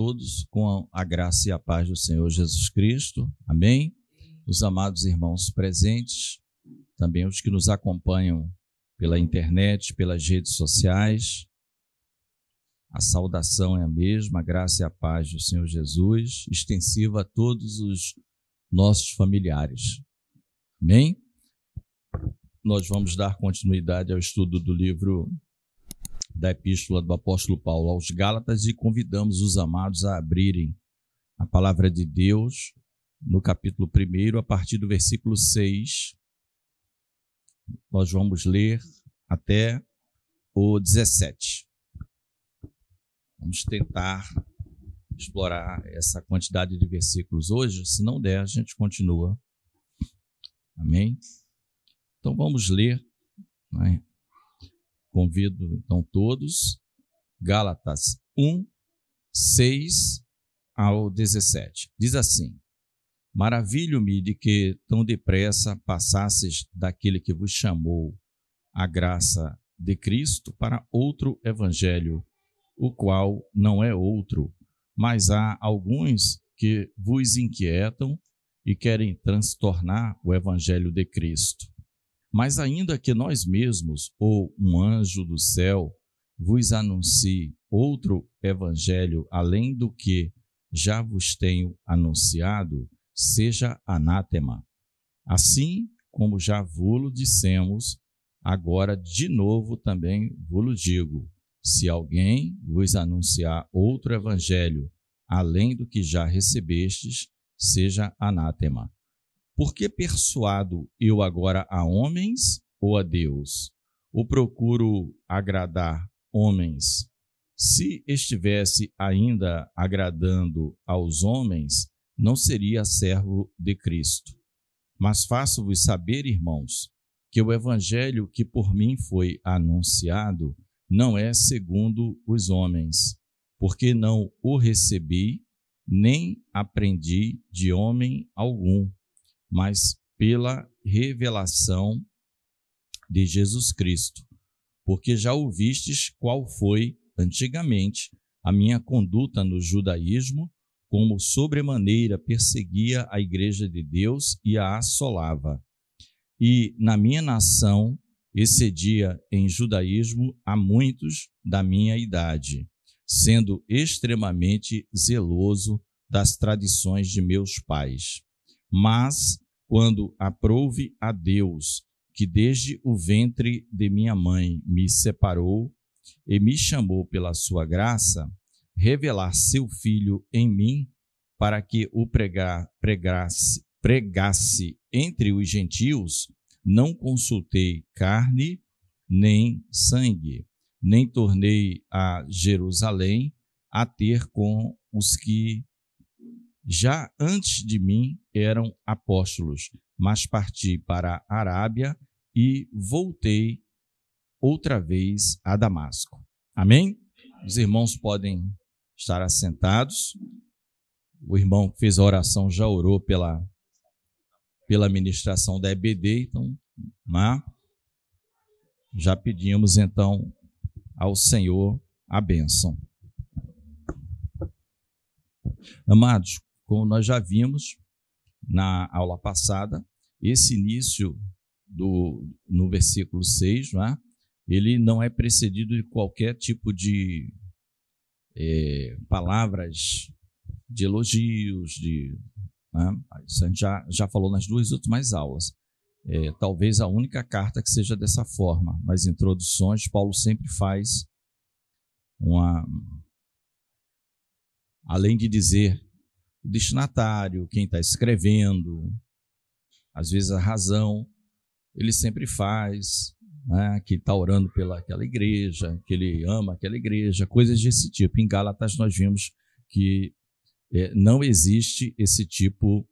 todos com a graça e a paz do Senhor Jesus Cristo. Amém? Os amados irmãos presentes, também os que nos acompanham pela internet, pelas redes sociais. A saudação é a mesma, a graça e a paz do Senhor Jesus, extensiva a todos os nossos familiares. Amém? Nós vamos dar continuidade ao estudo do livro da Epístola do Apóstolo Paulo aos Gálatas e convidamos os amados a abrirem a palavra de Deus no capítulo 1, a partir do versículo 6. Nós vamos ler até o 17. Vamos tentar explorar essa quantidade de versículos hoje. Se não der, a gente continua. Amém? Então vamos ler, né? Convido então todos, Gálatas 1, 6 ao 17. Diz assim: Maravilho-me de que tão depressa passasses daquele que vos chamou a graça de Cristo para outro evangelho, o qual não é outro, mas há alguns que vos inquietam e querem transtornar o evangelho de Cristo. Mas ainda que nós mesmos, ou um anjo do céu, vos anuncie outro evangelho além do que já vos tenho anunciado, seja anátema. Assim como já vô-lo dissemos, agora de novo também vô-lo digo: se alguém vos anunciar outro evangelho além do que já recebestes, seja anátema. Por que persuado eu agora a homens ou a Deus? Ou procuro agradar homens? Se estivesse ainda agradando aos homens, não seria servo de Cristo. Mas faço-vos saber, irmãos, que o evangelho que por mim foi anunciado não é segundo os homens, porque não o recebi, nem aprendi de homem algum, mas pela revelação de Jesus Cristo, porque já ouvistes qual foi antigamente a minha conduta no judaísmo, como sobremaneira perseguia a igreja de Deus e a assolava. E na minha nação excedia em judaísmo a muitos da minha idade, sendo extremamente zeloso das tradições de meus pais. Mas, quando aprouve a Deus, que desde o ventre de minha mãe me separou e me chamou pela sua graça, revelar seu Filho em mim, para que o pregasse entre os gentios, não consultei carne nem sangue, nem tornei a Jerusalém a ter com os que já antes de mim eram apóstolos, mas parti para a Arábia e voltei outra vez a Damasco. Amém? Os irmãos podem estar assentados. O irmão que fez a oração já orou pela ministração da EBD, então, né? Já pedimos então ao Senhor a bênção. Amados, como nós já vimos na aula passada, esse início no versículo 6, né, ele não é precedido de qualquer tipo de palavras de elogios, né, isso a gente já falou nas duas últimas aulas. Talvez a única carta que seja dessa forma. Nas introduções, Paulo sempre faz além de dizer o destinatário, quem está escrevendo, às vezes a razão, ele sempre faz, né, que está orando pelaquela igreja, que ele ama aquela igreja, coisas desse tipo. Em Gálatas nós vimos que não existe esse tipo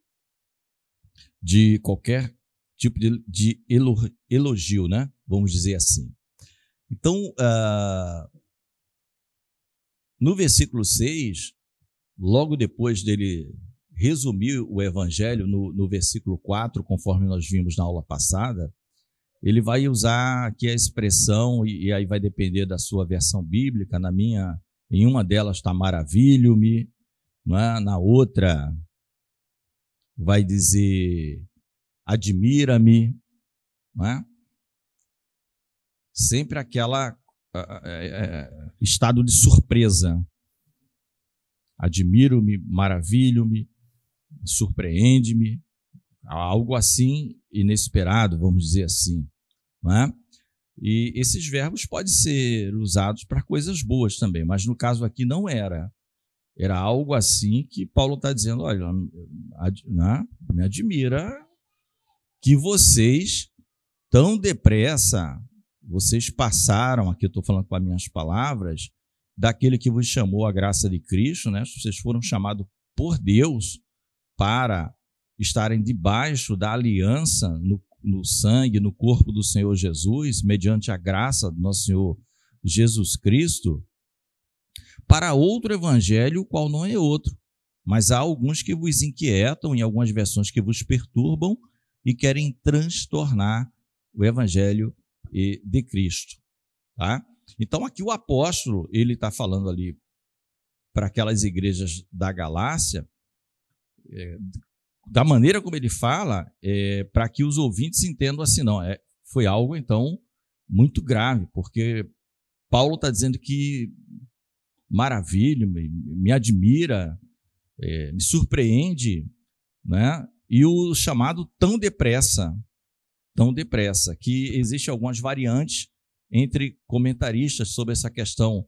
de qualquer tipo de elogio, né? Vamos dizer assim. Então, no versículo 6, logo depois dele resumir o evangelho no versículo 4, conforme nós vimos na aula passada, ele vai usar aqui a expressão, e aí vai depender da sua versão bíblica. Em uma delas está maravilho-me, não é? Na outra vai dizer admira-me, não é? Sempre aquela estado de surpresa. Admiro-me, maravilho-me, surpreende-me, algo assim inesperado, vamos dizer assim, não é? E esses verbos podem ser usados para coisas boas também, mas no caso aqui não era. Era algo assim que Paulo está dizendo, olha, me admira que vocês tão depressa, vocês passaram, aqui eu estou falando com as minhas palavras, daquele que vos chamou a graça de Cristo, né? Vocês foram chamados por Deus para estarem debaixo da aliança no sangue, no corpo do Senhor Jesus, mediante a graça do nosso Senhor Jesus Cristo, para outro evangelho, o qual não é outro. Mas há alguns que vos inquietam, em algumas versões que vos perturbam e querem transtornar o evangelho de Cristo. Tá? Então, aqui o apóstolo, ele está falando ali para aquelas igrejas da Galácia, da maneira como ele fala, para que os ouvintes entendam assim, não, foi algo, então, muito grave, porque Paulo está dizendo que maravilha, me admira, me surpreende, né? E o chamado tão depressa, que existe algumas variantes entre comentaristas sobre essa questão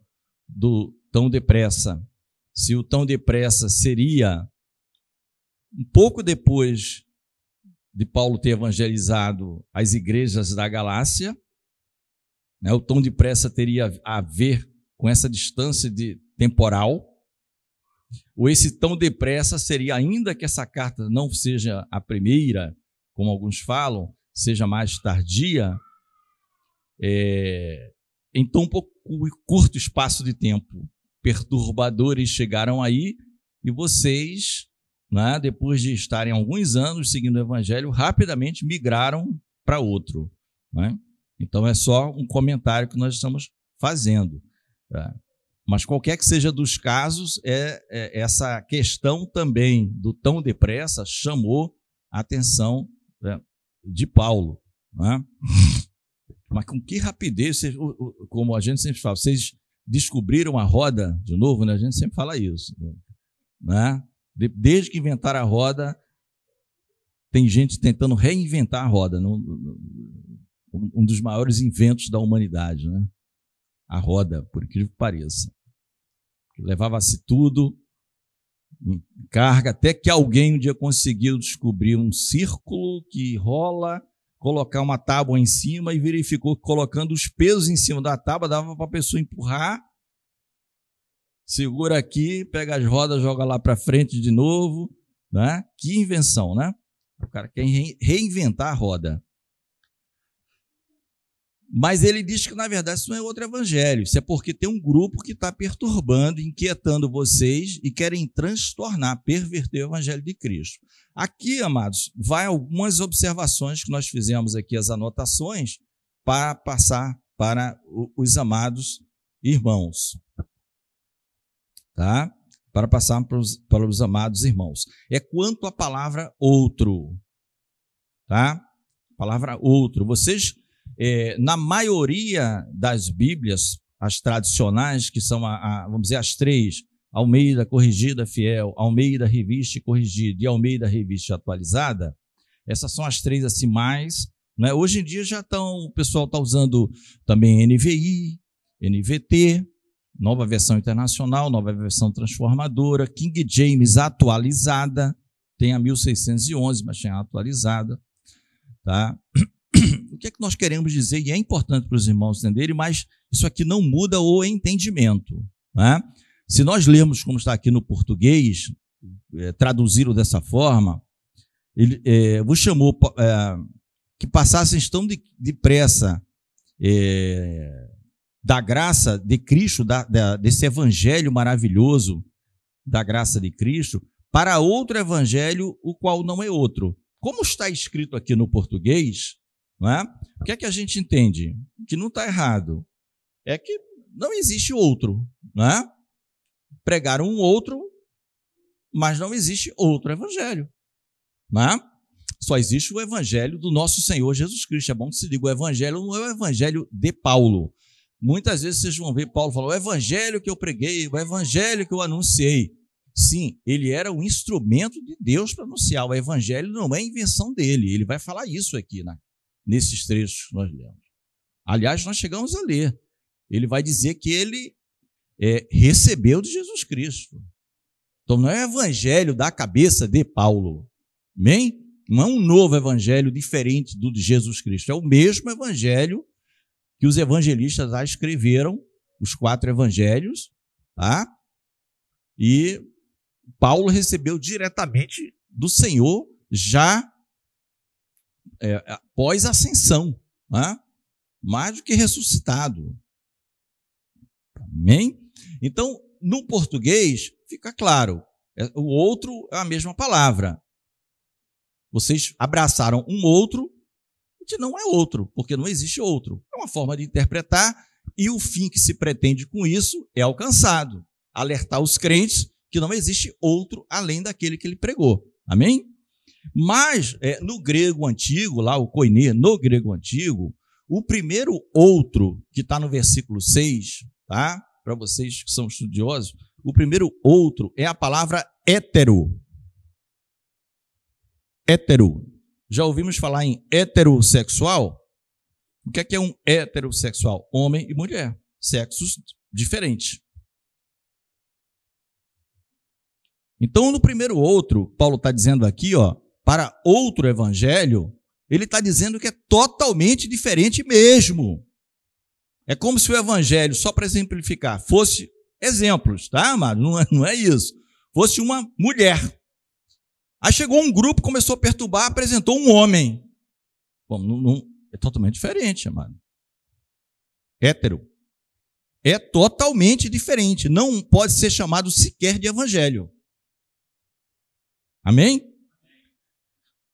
do tão depressa. Se o tão depressa seria um pouco depois de Paulo ter evangelizado as igrejas da Galácia, né, o tão depressa teria a ver com essa distância temporal, ou esse tão depressa seria, ainda que essa carta não seja a primeira, como alguns falam, seja mais tardia, em tão pouco curto espaço de tempo, perturbadores chegaram aí e vocês, né, depois de estarem alguns anos seguindo o evangelho, rapidamente migraram para outro. Né? Então é só um comentário que nós estamos fazendo. Tá? Mas qualquer que seja dos casos, essa questão também do tão depressa chamou a atenção, né, de Paulo. Né? Mas com que rapidez, como a gente sempre fala, vocês descobriram a roda de novo, né? A gente sempre fala isso. Né? Desde que inventaram a roda, tem gente tentando reinventar a roda. Um dos maiores inventos da humanidade, né? A roda, por incrível que pareça. Levava-se tudo em carga, até que alguém um dia conseguiu descobrir um círculo que rola, colocar uma tábua em cima e verificou que colocando os pesos em cima da tábua dava para a pessoa empurrar, segura aqui, pega as rodas, joga lá para frente de novo. Né? Que invenção, né? O cara quer reinventar a roda. Mas ele diz que, na verdade, isso não é outro evangelho. Isso é porque tem um grupo que está perturbando, inquietando vocês e querem transtornar, perverter o evangelho de Cristo. Aqui, amados, vai algumas observações que nós fizemos aqui, as anotações, para passar para os amados irmãos. Tá? Para passar para os amados irmãos. É quanto à palavra outro. Tá? Palavra outro. Vocês... na maioria das Bíblias, as tradicionais, que são, vamos dizer, as três, Almeida, Corrigida, Fiel, Almeida, Revista e Corrigida e Almeida, Revista e Atualizada, essas são as três assim mais, né? Hoje em dia o pessoal está usando também NVI, NVT, Nova Versão Internacional, Nova Versão Transformadora, King James atualizada, tem a 1611, mas tem a atualizada, tá? O que é que nós queremos dizer, e é importante para os irmãos entenderem, mas isso aqui não muda o entendimento. Né? Se nós lermos como está aqui no português, traduzido dessa forma, ele vos chamou que passassem tão depressa da graça de Cristo, desse evangelho maravilhoso da graça de Cristo, para outro evangelho, o qual não é outro. Como está escrito aqui no português, não é? O que é que a gente entende? Que não está errado. É que não existe outro. Não é? Pregaram um outro mas não existe outro evangelho. Não é? Só existe o evangelho do nosso Senhor Jesus Cristo. É bom que se diga, o evangelho não é o evangelho de Paulo. Muitas vezes vocês vão ver Paulo falar, o evangelho que eu preguei, o evangelho que eu anunciei. Sim, ele era o instrumento de Deus para anunciar. O evangelho não é invenção dele. Ele vai falar isso aqui, né? Nesses trechos que nós lemos. Aliás, nós chegamos a ler. Ele vai dizer que ele recebeu de Jesus Cristo. Então não é o evangelho da cabeça de Paulo. Amém? Não é um novo evangelho diferente do de Jesus Cristo. É o mesmo evangelho que os evangelistas já escreveram, os 4 evangelhos, tá? E Paulo recebeu diretamente do Senhor já após a ascensão, né? Mais do que ressuscitado. Amém? Então, no português, fica claro, o outro é a mesma palavra. Vocês abraçaram um outro que não é outro, porque não existe outro. É uma forma de interpretar e o fim que se pretende com isso é alcançado. Alertar os crentes que não existe outro além daquele que ele pregou. Amém? Mas, no grego antigo, lá o koiné, no grego antigo, o primeiro outro, que está no versículo 6, tá? Para vocês que são estudiosos, o primeiro outro é a palavra hétero. Hétero. Já ouvimos falar em heterossexual? O que é um heterossexual? Homem e mulher, sexos diferentes. Então, no primeiro outro, Paulo está dizendo aqui, ó, para outro evangelho, ele está dizendo que é totalmente diferente mesmo. É como se o evangelho, só para exemplificar, fosse exemplos, tá, amado? Não é isso. Fosse uma mulher. Aí chegou um grupo, começou a perturbar, apresentou um homem. Bom, é totalmente diferente, amado. Hétero. É totalmente diferente. Não pode ser chamado sequer de evangelho. Amém?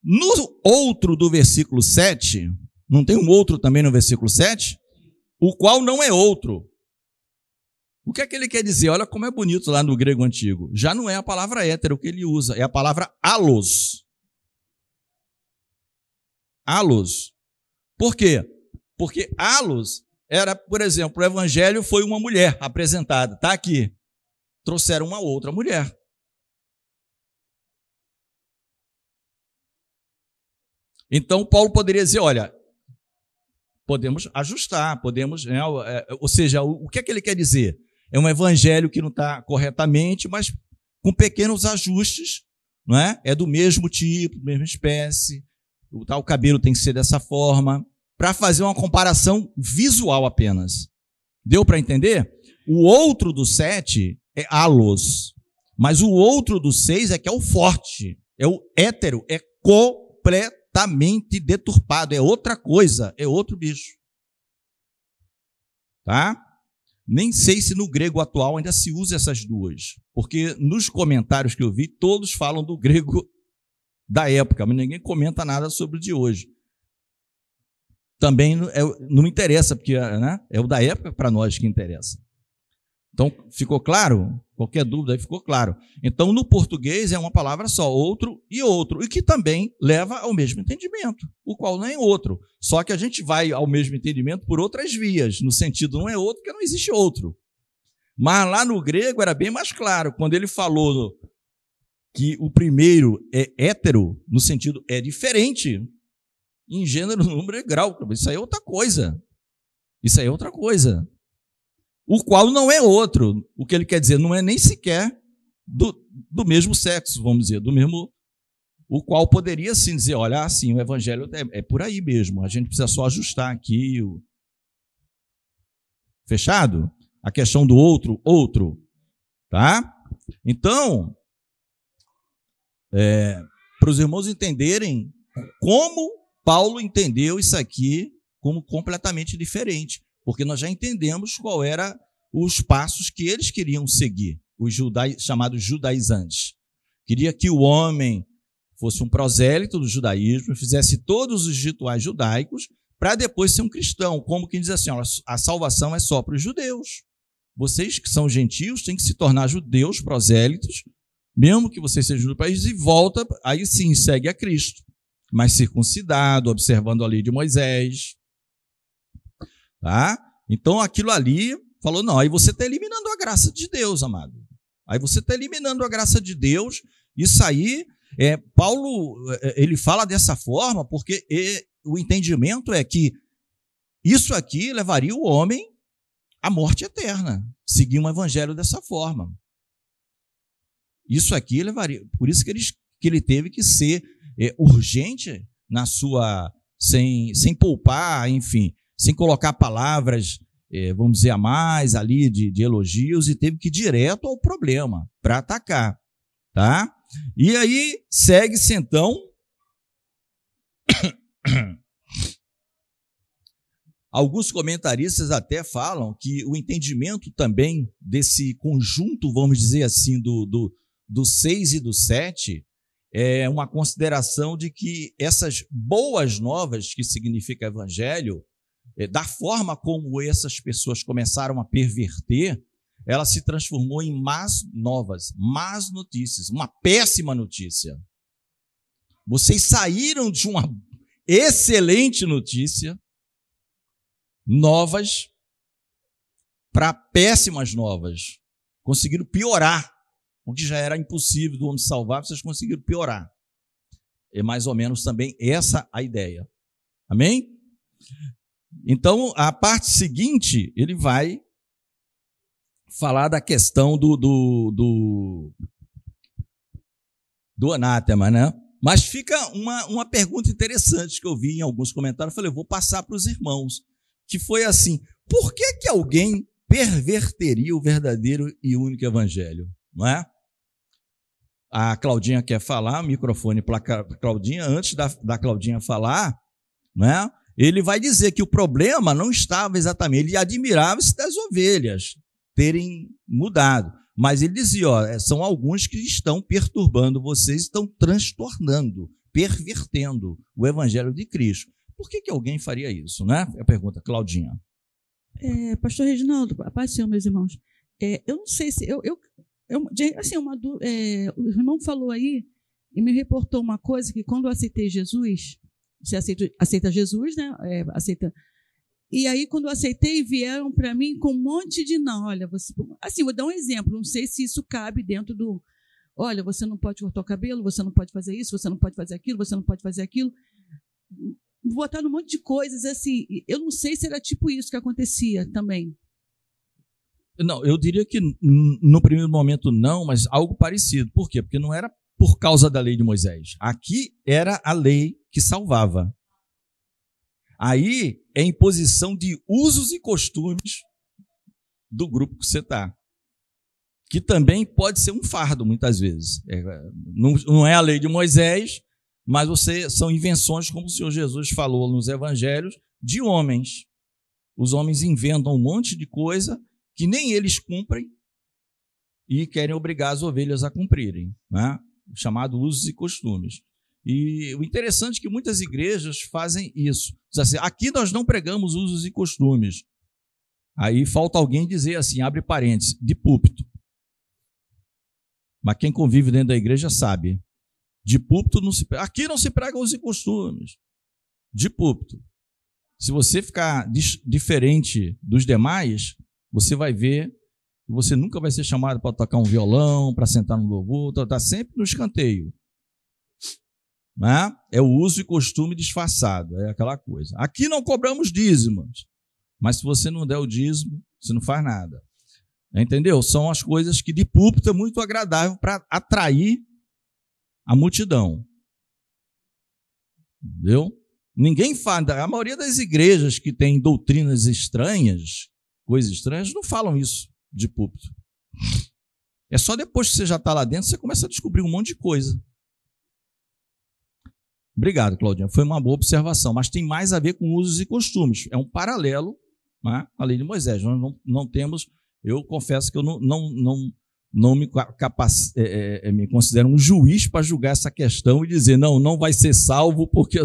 No outro do versículo 7, não tem um outro também no versículo 7? O qual não é outro. O que é que ele quer dizer? Olha como é bonito lá no grego antigo. Já não é a palavra hétero que ele usa, é a palavra allos. Allos. Por quê? Porque allos era, por exemplo, o evangelho foi uma mulher apresentada. Está aqui. Trouxeram uma outra mulher. Então, Paulo poderia dizer, olha, podemos ajustar, podemos... ou seja, o que é que ele quer dizer? É um evangelho que não está corretamente, mas com pequenos ajustes, não é? É do mesmo tipo, da mesma espécie, o cabelo tem que ser dessa forma, para fazer uma comparação visual apenas. Deu para entender? O outro do 7 é allos, mas o outro do 6 é que é o forte, é o hétero, é completamente deturpado, é outra coisa, é outro bicho. Tá? Nem sei se no grego atual ainda se usa essas duas, porque nos comentários que eu vi, todos falam do grego da época, mas ninguém comenta nada sobre o de hoje. Também não me interessa, porque, né, é o da época para nós que interessa. Então, ficou claro? Qualquer dúvida aí ficou claro. Então, no português é uma palavra só, outro, e que também leva ao mesmo entendimento, o qual não é outro. Só que a gente vai ao mesmo entendimento por outras vias, no sentido não é outro, porque não existe outro. Mas lá no grego era bem mais claro, quando ele falou que o primeiro é hétero, no sentido é diferente, em gênero, número e grau. Isso aí é outra coisa. Isso aí é outra coisa. O qual não é outro. O que ele quer dizer não é nem sequer do mesmo sexo, vamos dizer, do mesmo... O qual poderia sim dizer, olha, assim, o evangelho é por aí mesmo, a gente precisa só ajustar aqui. Fechado? A questão do outro, tá? Então, para os irmãos entenderem como Paulo entendeu isso aqui como completamente diferente, porque nós já entendemos qual eram os passos que eles queriam seguir, os chamados judaizantes. Queria que o homem fosse um prosélito do judaísmo, fizesse todos os rituais judaicos, para depois ser um cristão, como quem diz assim, ó, a salvação é só para os judeus. Vocês que são gentios têm que se tornar judeus, prosélitos, mesmo que você seja do país, e volta, aí sim, segue a Cristo, mas circuncidado, observando a lei de Moisés. Tá? Então, aquilo ali, falou, não, aí você está eliminando a graça de Deus, amado. Aí você está eliminando a graça de Deus. Isso aí, Paulo, ele fala dessa forma, porque o entendimento é que isso aqui levaria o homem à morte eterna, seguir um evangelho dessa forma. Isso aqui levaria, por isso que ele teve que ser urgente na sua, sem poupar, enfim, sem colocar palavras, vamos dizer, a mais ali de elogios, e teve que ir direto ao problema para atacar, tá? E aí segue-se então alguns comentaristas até falam que o entendimento também desse conjunto, vamos dizer assim, do 6 e do 7, é uma consideração de que essas boas novas, que significa evangelho, da forma como essas pessoas começaram a perverter, ela se transformou em más novas, más notícias, uma péssima notícia. Vocês saíram de uma excelente notícia, novas, para péssimas novas. Conseguiram piorar. O que já era impossível do homem salvar, vocês conseguiram piorar. É mais ou menos também essa a ideia. Amém? Então, a parte seguinte, ele vai falar da questão do anátema, né? Mas fica uma pergunta interessante que eu vi em alguns comentários. Eu falei, eu vou passar para os irmãos, que foi assim, por que alguém perverteria o verdadeiro e único evangelho? Não é? A Claudinha quer falar, microfone para a Claudinha. Antes da Claudinha falar, não é? Ele vai dizer que o problema não estava exatamente, ele admirava-se das ovelhas terem mudado, mas ele dizia, são alguns que estão perturbando vocês, estão transtornando, pervertendo o evangelho de Cristo. Por que alguém faria isso, né? É a pergunta, Claudinha. Pastor Reginaldo, a paz do Senhor, meus irmãos. Eu não sei se assim, o irmão falou aí e me reportou uma coisa, que quando eu aceitei Jesus, você aceita Jesus, né? Aceita. E aí, quando eu aceitei, vieram para mim com um monte de não. Olha, você, assim, vou dar um exemplo, não sei se isso cabe dentro do. Olha, você não pode cortar o cabelo, você não pode fazer isso, você não pode fazer aquilo, você não pode fazer aquilo. Botar um monte de coisas assim. Eu não sei se era tipo isso que acontecia também. Não, eu diria que no primeiro momento não, mas algo parecido. Por quê? Porque não era por causa da lei de Moisés. Aqui era a lei que salvava. Aí é imposição de usos e costumes do grupo que você está. Que também pode ser um fardo, muitas vezes. Não é a lei de Moisés, mas são invenções, como o Senhor Jesus falou nos evangelhos, de homens. Os homens inventam um monte de coisa que nem eles cumprem e querem obrigar as ovelhas a cumprirem, né? Chamado usos e costumes. E o interessante é que muitas igrejas fazem isso. Diz assim, aqui nós não pregamos usos e costumes. Aí falta alguém dizer assim, abre parênteses, de púlpito. Mas quem convive dentro da igreja sabe. De púlpito não se prega. Aqui não se prega usos e costumes. De púlpito. Se você ficar diferente dos demais, você vai ver que você nunca vai ser chamado para tocar um violão, para sentar no louvor, está sempre no escanteio. Né? É o uso e costume disfarçado, é aquela coisa. Aqui não cobramos dízimos, mas se você não der o dízimo, você não faz nada. Entendeu? São as coisas que de púlpito é muito agradável para atrair a multidão. Entendeu? Ninguém fala, a maioria das igrejas que tem doutrinas estranhas, coisas estranhas, não falam isso de púlpito. É só depois que você já está lá dentro, você começa a descobrir um monte de coisa. Obrigado, Claudinha. Foi uma boa observação, mas tem mais a ver com usos e costumes. É um paralelo, né, à lei de Moisés. Nós não temos, eu confesso que eu não me considero um juiz para julgar essa questão e dizer, não vai ser salvo porque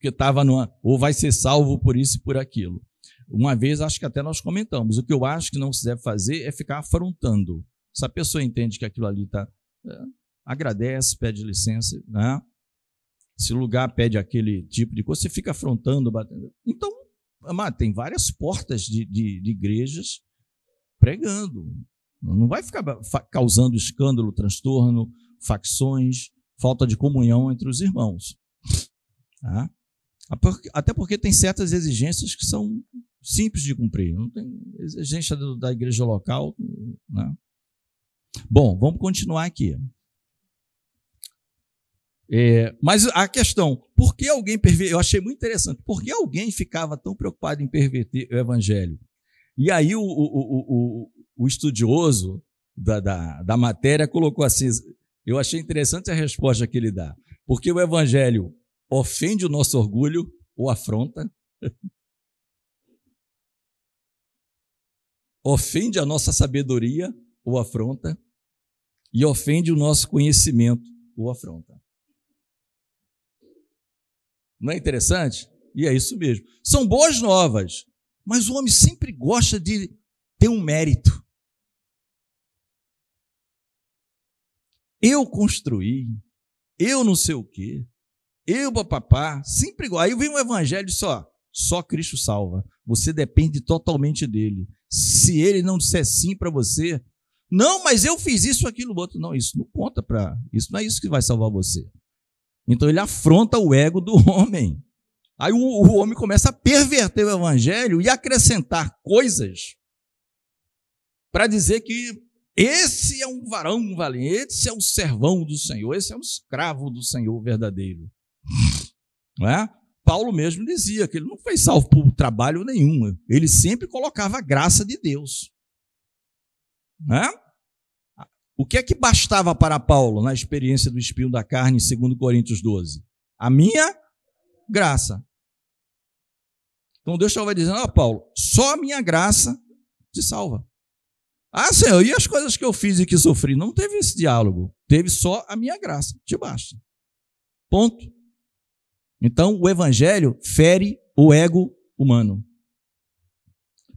estava ou vai ser salvo por isso e por aquilo. Uma vez, acho que até nós comentamos, o que eu acho que não se deve fazer é ficar afrontando. Se a pessoa entende que aquilo ali está agradece, pede licença, né? Se o lugar pede aquele tipo de coisa, você fica afrontando, batendo. Então, tem várias portas de igrejas pregando. Não vai ficar causando escândalo, transtorno, facções, falta de comunhão entre os irmãos. Tá? Até porque tem certas exigências que são simples de cumprir. Não tem exigência da igreja local. Né? Bom, vamos continuar aqui. Mas a questão, por que alguém perverter? Eu achei muito interessante. Por que alguém ficava tão preocupado em perverter o evangelho? E aí o estudioso da matéria colocou assim, eu achei interessante a resposta que ele dá. Porque o evangelho ofende o nosso orgulho ou afronta, ofende a nossa sabedoria ou afronta, e ofende o nosso conhecimento ou afronta. Não é interessante? E é isso mesmo. São boas novas, mas o homem sempre gosta de ter um mérito. Eu construí, eu não sei o quê, eu papapá, sempre igual. Aí vem um evangelho e só Cristo salva. Você depende totalmente dele. Se ele não disser sim para você, não, mas eu fiz isso, aquilo, outro. Não, isso não conta isso não é isso que vai salvar você. Então ele afronta o ego do homem. Aí o homem começa a perverter o evangelho e acrescentar coisas para dizer que esse é um varão valente, esse é um servão do Senhor, esse é um escravo do Senhor verdadeiro. Não é? Paulo mesmo dizia que ele não foi salvo por trabalho nenhum, ele sempre colocava a graça de Deus. Não é? O que é que bastava para Paulo na experiência do espinho da carne, em 2 Coríntios 12? A minha graça. Então Deus vai dizendo, Paulo, só a minha graça te salva. Senhor, e as coisas que eu fiz e que sofri? Não teve esse diálogo. Teve só a minha graça, te basta. Ponto. Então o evangelho fere o ego humano.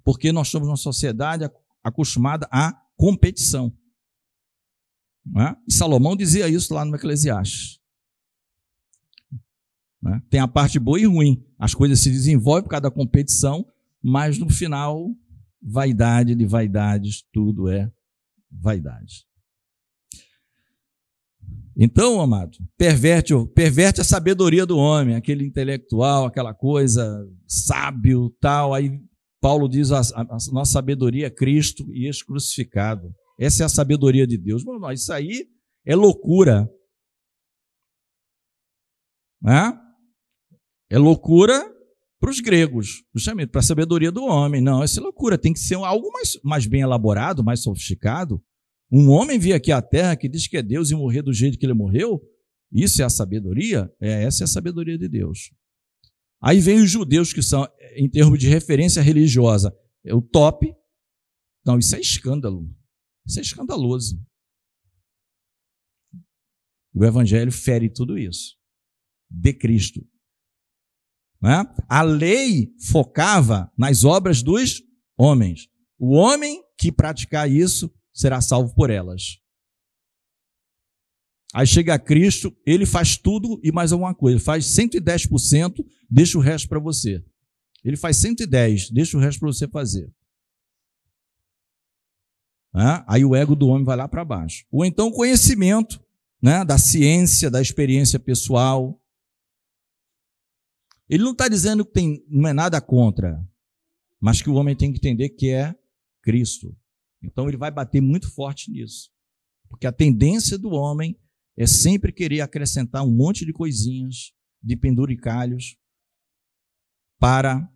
Porque nós somos uma sociedade acostumada à competição. E Salomão dizia isso lá no Eclesiastes. Tem a parte boa e ruim. As coisas se desenvolvem por causa da competição, mas no final, vaidade de vaidades, tudo é vaidade. Então, amado, perverte a sabedoria do homem, aquele intelectual, aquela coisa sábio, tal. Aí Paulo diz, a nossa sabedoria é Cristo e esse crucificado. Essa é a sabedoria de Deus. Bom, isso aí é loucura. É loucura para os gregos, justamente para a sabedoria do homem. Não, essa é loucura. Tem que ser algo mais bem elaborado, mais sofisticado. Um homem vir aqui à terra que diz que é Deus e morrer do jeito que ele morreu, isso é a sabedoria? Essa é a sabedoria de Deus. Aí vem os judeus que são, em termos de referência religiosa, é o top. Não, isso é escândalo. Isso é escandaloso. O evangelho fere tudo isso. De Cristo. A lei focava nas obras dos homens. O homem que praticar isso será salvo por elas. Aí chega Cristo, ele faz tudo e mais alguma coisa. Ele faz 110%, deixa o resto para você. Ele faz 110%, deixa o resto para você fazer. Aí o ego do homem vai lá para baixo. Ou então o conhecimento, da ciência, da experiência pessoal. Ele não está dizendo que não é nada contra, mas que o homem tem que entender que é Cristo. Então ele vai bater muito forte nisso. Porque a tendência do homem é sempre querer acrescentar um monte de coisinhas, de penduricalhos, para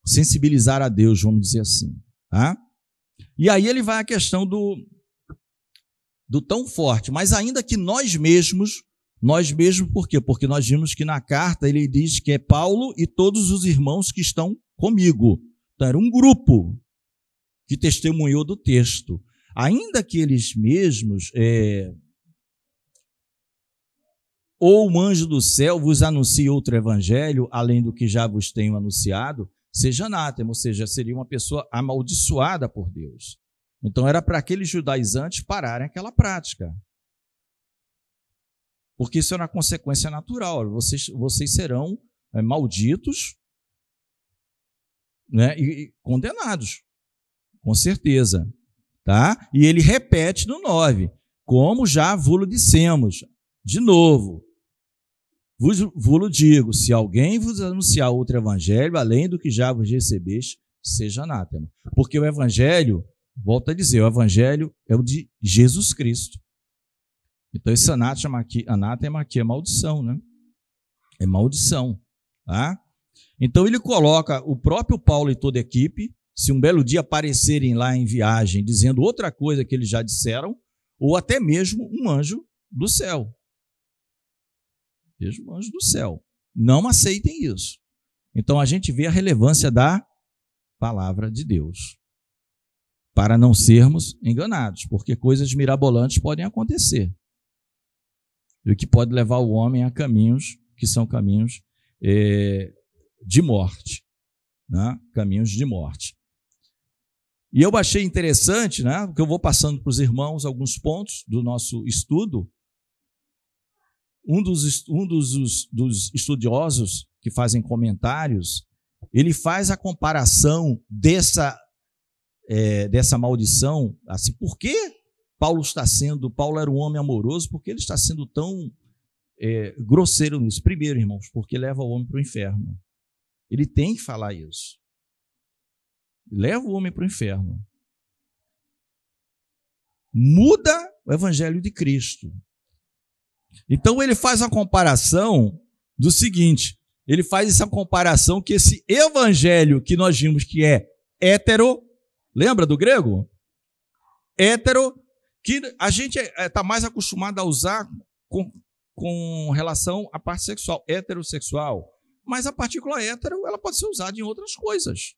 sensibilizar a Deus, vamos dizer assim. E aí ele vai à questão do tão forte, mas ainda que nós mesmos, por quê? Porque nós vimos que na carta ele diz que é Paulo e todos os irmãos que estão comigo. Então era um grupo que testemunhou do texto. Ainda que eles mesmos, ou o anjo do céu vos anuncie outro evangelho, além do que já vos tenho anunciado, seja anátema, ou seja, seria uma pessoa amaldiçoada por Deus. Então era para aqueles judaizantes pararem aquela prática. porque isso é uma consequência natural. Vocês serão malditos, né, e condenados, com certeza. Tá? E ele repete no 9, como já vos dissemos, de novo, vos digo, se alguém vos anunciar outro evangelho, além do que já vos recebeste, seja anátema. Porque o evangelho, volto a dizer, o evangelho é o de Jesus Cristo. Então esse anátema aqui é maldição, né? É maldição, tá? Então ele coloca o próprio Paulo e toda a equipe, se um belo dia aparecerem lá em viagem dizendo outra coisa que eles já disseram, ou até mesmo um anjo do céu. Mesmo um anjo do céu. Não aceitem isso. Então a gente vê a relevância da palavra de Deus, para não sermos enganados, porque coisas mirabolantes podem acontecer, e o que pode levar o homem a caminhos que são caminhos de morte, né? Caminhos de morte. E eu achei interessante, né, porque eu vou passando para os irmãos alguns pontos do nosso estudo. Um dos estudiosos que fazem comentários, ele faz a comparação dessa maldição, assim, por que Paulo era um homem amoroso, por que ele está sendo tão grosseiro nisso? Primeiro, irmãos, porque leva o homem para o inferno. Ele tem que falar isso. Leva o homem para o inferno. Muda o evangelho de Cristo. Então ele faz a comparação do seguinte, ele faz essa comparação que esse evangelho que nós vimos que é hétero, lembra do grego? Hétero, que a gente está mais acostumado a usar com relação à parte sexual, heterossexual, mas a partícula hétero, ela pode ser usada em outras coisas,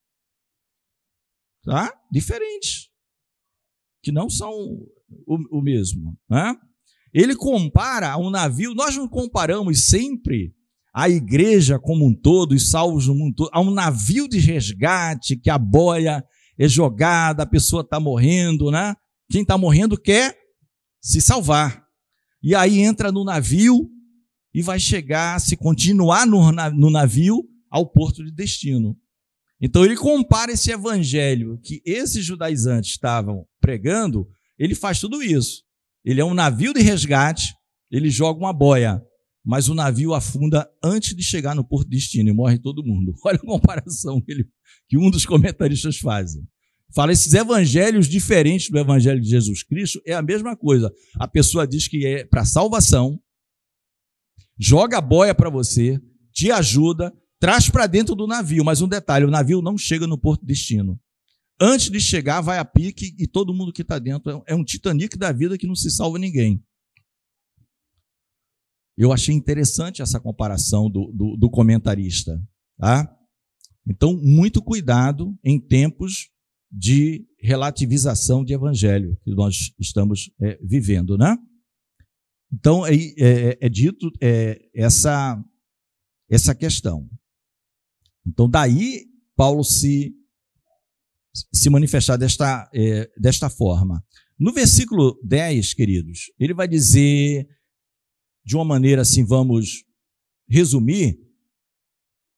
tá? Diferentes, que não são o mesmo, né? Ele compara um navio, nós não comparamos sempre a igreja como um todo, os salvos no mundo todo, a um navio de resgate, que a boia é jogada, a pessoa está morrendo, né? Quem está morrendo quer se salvar. E aí entra no navio e vai chegar, se continuar no navio, ao porto de destino. Então ele compara esse evangelho que esses judaizantes estavam pregando, ele faz tudo isso. Ele é um navio de resgate, ele joga uma boia, mas o navio afunda antes de chegar no porto de destino e morre todo mundo. Olha a comparação que um dos comentaristas faz. Fala, esses evangelhos diferentes do evangelho de Jesus Cristo é a mesma coisa. A pessoa diz que é para salvação, joga a boia para você, te ajuda, traz para dentro do navio, mas um detalhe, o navio não chega no porto de destino. Antes de chegar, vai a pique e todo mundo que está dentro é um Titanic da vida que não se salva ninguém. Eu achei interessante essa comparação do comentarista. Tá? Então, muito cuidado em tempos de relativização de evangelho que nós estamos vivendo. Né? Então, é dito essa questão. Então, daí, Paulo se manifestar desta forma. No versículo 10, queridos, ele vai dizer, de uma maneira assim, vamos resumir,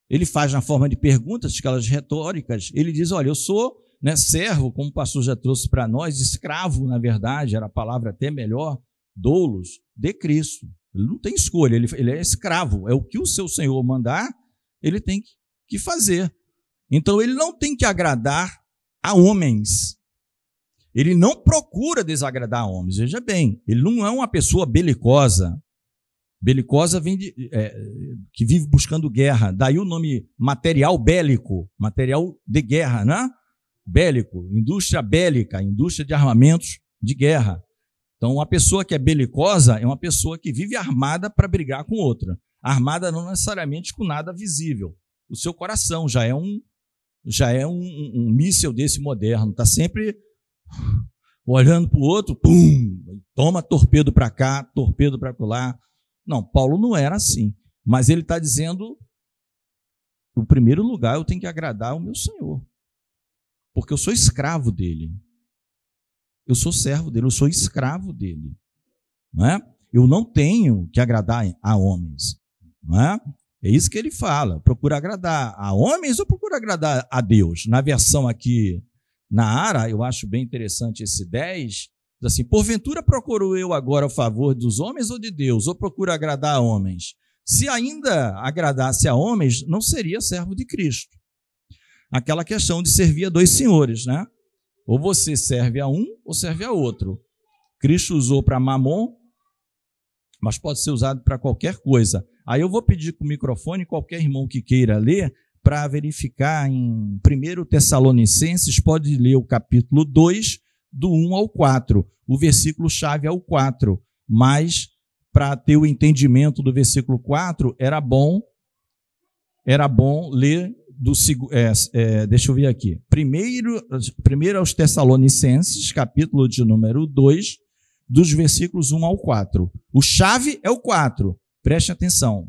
ele faz na forma de perguntas, aquelas retóricas, ele diz, olha, eu sou servo, como o pastor já trouxe para nós, escravo, na verdade, era a palavra até melhor, doulos, de Cristo. Ele não tem escolha, ele é escravo, é o que o seu Senhor mandar, ele tem que fazer. Então, ele não tem que agradar a homens. Ele não procura desagradar a homens. Veja bem, ele não é uma pessoa belicosa. Belicosa vem que vive buscando guerra. Daí o nome material bélico, material de guerra, né? Bélico, indústria bélica, indústria de armamentos de guerra. Então, uma pessoa que é belicosa é uma pessoa que vive armada para brigar com outra. Armada não necessariamente com nada visível. O seu coração já é um míssil desse moderno, está sempre olhando para o outro, pum, toma torpedo para cá, torpedo para lá. Não, Paulo não era assim, mas ele está dizendo, no primeiro lugar, eu tenho que agradar o meu Senhor, porque eu sou escravo dele, eu sou servo dele, eu sou escravo dele, não é? eu não tenho que agradar a homens. Não é? É isso que ele fala. Procura agradar a homens ou procura agradar a Deus? Na versão aqui, na Ara, eu acho bem interessante esse 10, diz assim, porventura procuro eu agora o favor dos homens ou de Deus? Ou procuro agradar a homens? Se ainda agradasse a homens, não seria servo de Cristo. Aquela questão de servir a dois senhores, né? Ou você serve a um ou serve a outro. Cristo usou para mamon, mas pode ser usado para qualquer coisa. Aí eu vou pedir com o microfone, qualquer irmão que queira ler, para verificar em 1 Tessalonicenses, pode ler o capítulo 2, do 1 ao 4. O versículo-chave é o 4, mas para ter o entendimento do versículo 4, era bom ler deixa eu ver aqui. Primeiro aos Tessalonicenses, capítulo de número 2, dos versículos 1 ao 4. O chave é o 4. Preste atenção.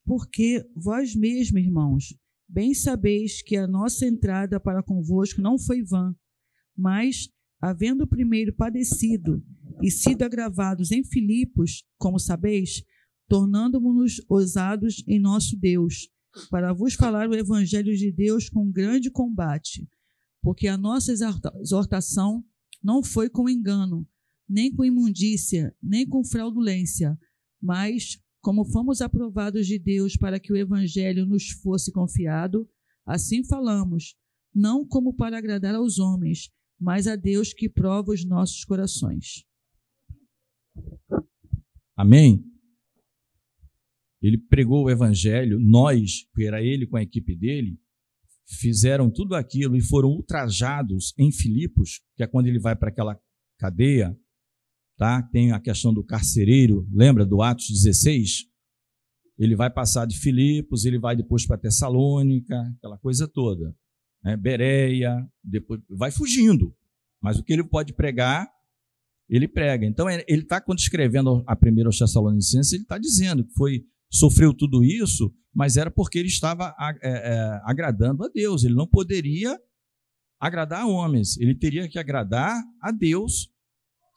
Porque vós mesmos, irmãos, bem sabeis que a nossa entrada para convosco não foi vã, mas, havendo primeiro padecido e sido agravados em Filipos, como sabeis, tornando-nos ousados em nosso Deus, para vos falar o evangelho de Deus com grande combate, porque a nossa exortação não foi com engano, nem com imundícia, nem com fraudulência, mas, como fomos aprovados de Deus para que o evangelho nos fosse confiado, assim falamos, não como para agradar aos homens, mas a Deus que prova os nossos corações. Amém? Ele pregou o evangelho, nós, que era ele com a equipe dele, fizeram tudo aquilo e foram ultrajados em Filipos, que é quando ele vai para aquela cadeia, tá? Tem a questão do carcereiro, lembra do Atos 16? Ele vai passar de Filipos, ele vai depois para Tessalônica, aquela coisa toda, né? Bereia, depois vai fugindo, mas o que ele pode pregar, ele prega. Então, ele está, quando escrevendo a primeira aos Tessalonicenses, ele está dizendo que sofreu tudo isso, mas era porque ele estava agradando a Deus. Ele não poderia agradar a homens, ele teria que agradar a Deus,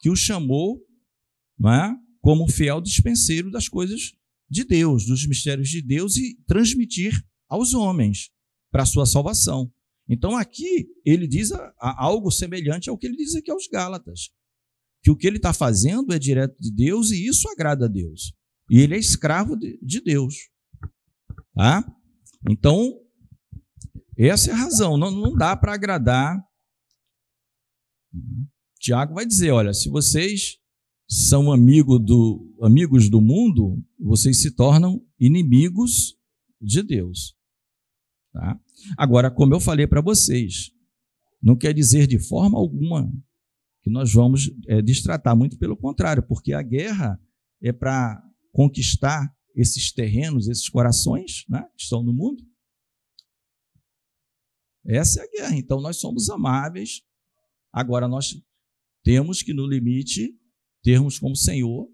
que o chamou, não é, como fiel dispenseiro das coisas de Deus, dos mistérios de Deus, e transmitir aos homens para a sua salvação. Então, aqui, ele diz algo semelhante ao que ele diz aqui aos Gálatas, que o que ele está fazendo é direto de Deus e isso agrada a Deus. E ele é escravo de Deus. Tá? Então, essa é a razão. Não dá para agradar. Tiago vai dizer, olha, se vocês são amigos do mundo, vocês se tornam inimigos de Deus. Tá? Agora, como eu falei para vocês, não quer dizer de forma alguma que nós vamos destratar, muito pelo contrário, porque a guerra é para conquistar esses terrenos, esses corações, né, que estão no mundo. Essa é a guerra. Então, nós somos amáveis. Agora, nós temos que, no limite, termos como Senhor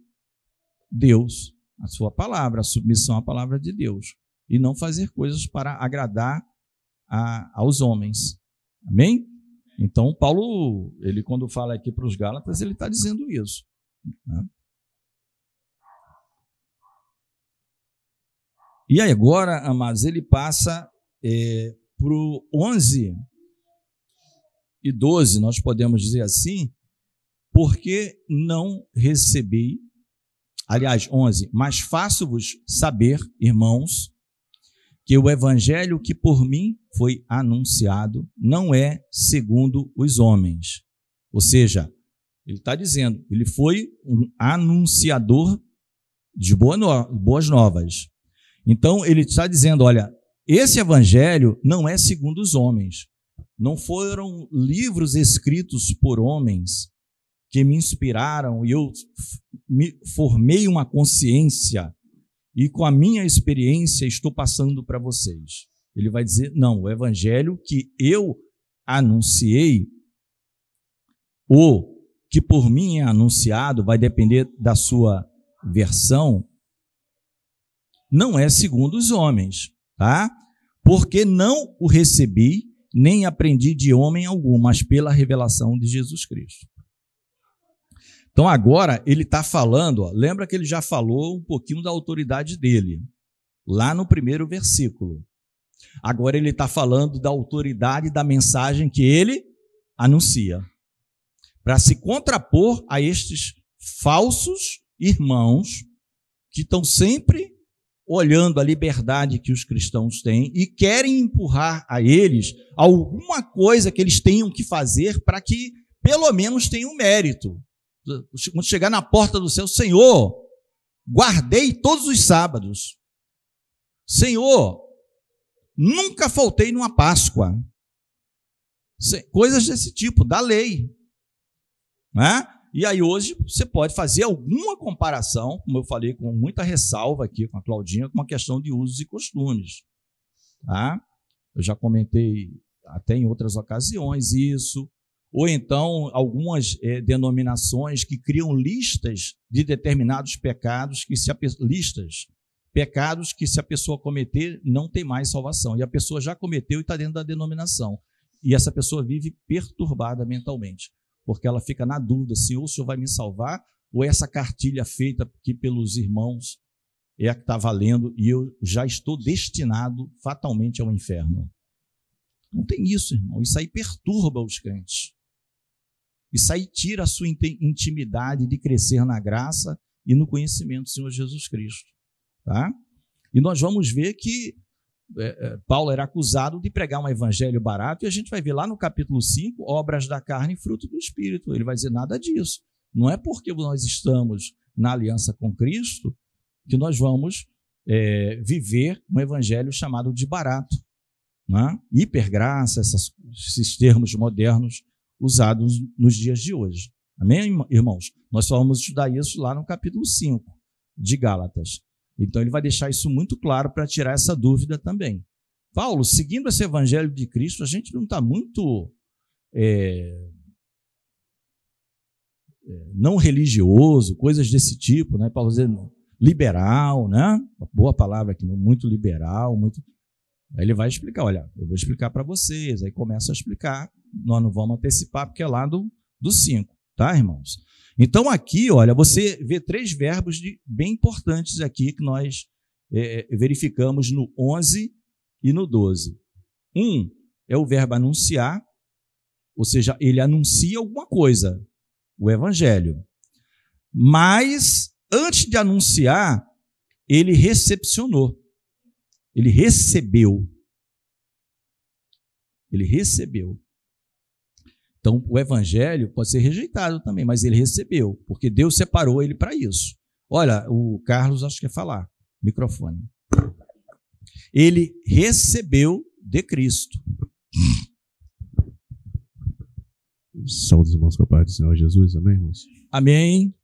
Deus, a sua palavra, a submissão à palavra de Deus, e não fazer coisas para agradar aos homens. Amém? Então, Paulo, ele quando fala aqui para os Gálatas, ele está dizendo isso. Né? E aí agora, amados, ele passa para o 11 e 12, nós podemos dizer assim, porque não recebi, aliás, 11, mas faço-vos saber, irmãos, que o evangelho que por mim foi anunciado não é segundo os homens. Ou seja, ele está dizendo, ele foi um anunciador de boas novas. Então, ele está dizendo, olha, esse evangelho não é segundo os homens. Não foram livros escritos por homens que me inspiraram e eu me formei uma consciência e com a minha experiência estou passando para vocês. Ele vai dizer, não, o evangelho que eu anunciei, ou que por mim é anunciado, vai depender da sua versão, não é segundo os homens, tá? Porque não o recebi, nem aprendi de homem algum, mas pela revelação de Jesus Cristo. Então agora ele está falando, ó, lembra que ele já falou um pouquinho da autoridade dele, lá no primeiro versículo. Agora ele está falando da autoridade da mensagem que ele anuncia, para se contrapor a estes falsos irmãos que estão sempre olhando a liberdade que os cristãos têm e querem empurrar a eles alguma coisa que eles tenham que fazer para que pelo menos tenham mérito. Quando chegar na porta do céu, Senhor, guardei todos os sábados. Senhor, nunca faltei numa Páscoa. Coisas desse tipo, da lei. Né? E aí hoje você pode fazer alguma comparação, como eu falei com muita ressalva aqui com a Claudinha, com a questão de usos e costumes. Tá? Eu já comentei até em outras ocasiões isso. Ou então algumas denominações que criam listas de determinados pecados, pecados que se a pessoa cometer não tem mais salvação. E a pessoa já cometeu e está dentro da denominação. E essa pessoa vive perturbada mentalmente, porque ela fica na dúvida se o Senhor vai me salvar ou essa cartilha feita aqui pelos irmãos é a que está valendo e eu já estou destinado fatalmente ao inferno. Não tem isso, irmão. Isso aí perturba os crentes. Isso aí tira a sua intimidade de crescer na graça e no conhecimento do Senhor Jesus Cristo. Tá? E nós vamos ver que Paulo era acusado de pregar um evangelho barato, e a gente vai ver lá no capítulo 5, obras da carne e fruto do Espírito. Ele vai dizer nada disso. Não é porque nós estamos na aliança com Cristo que nós vamos viver um evangelho chamado de barato. Né? Hipergraça, esses termos modernos usados nos dias de hoje. Amém, irmãos? Nós só vamos estudar isso lá no capítulo 5 de Gálatas. Então, ele vai deixar isso muito claro para tirar essa dúvida também. Paulo, seguindo esse evangelho de Cristo, a gente não está muito não religioso, coisas desse tipo, né? Paulo dizendo liberal, né? Boa palavra aqui, muito liberal, muito... Aí ele vai explicar, olha, eu vou explicar para vocês, aí começa a explicar, nós não vamos antecipar, porque é lá do 5, tá, irmãos? Então aqui, olha, você vê 3 verbos bem importantes aqui que nós verificamos no 11 e no 12. Um é o verbo anunciar, ou seja, ele anuncia alguma coisa, o evangelho. Mas, antes de anunciar, ele recepcionou. Ele recebeu. Ele recebeu. Então, o evangelho pode ser rejeitado também, mas ele recebeu, porque Deus separou ele para isso. Olha, o Carlos acho que quer falar. Microfone. Ele recebeu de Cristo. Saúde, irmãos, com a paz do Senhor Jesus. Amém, irmãos? Amém.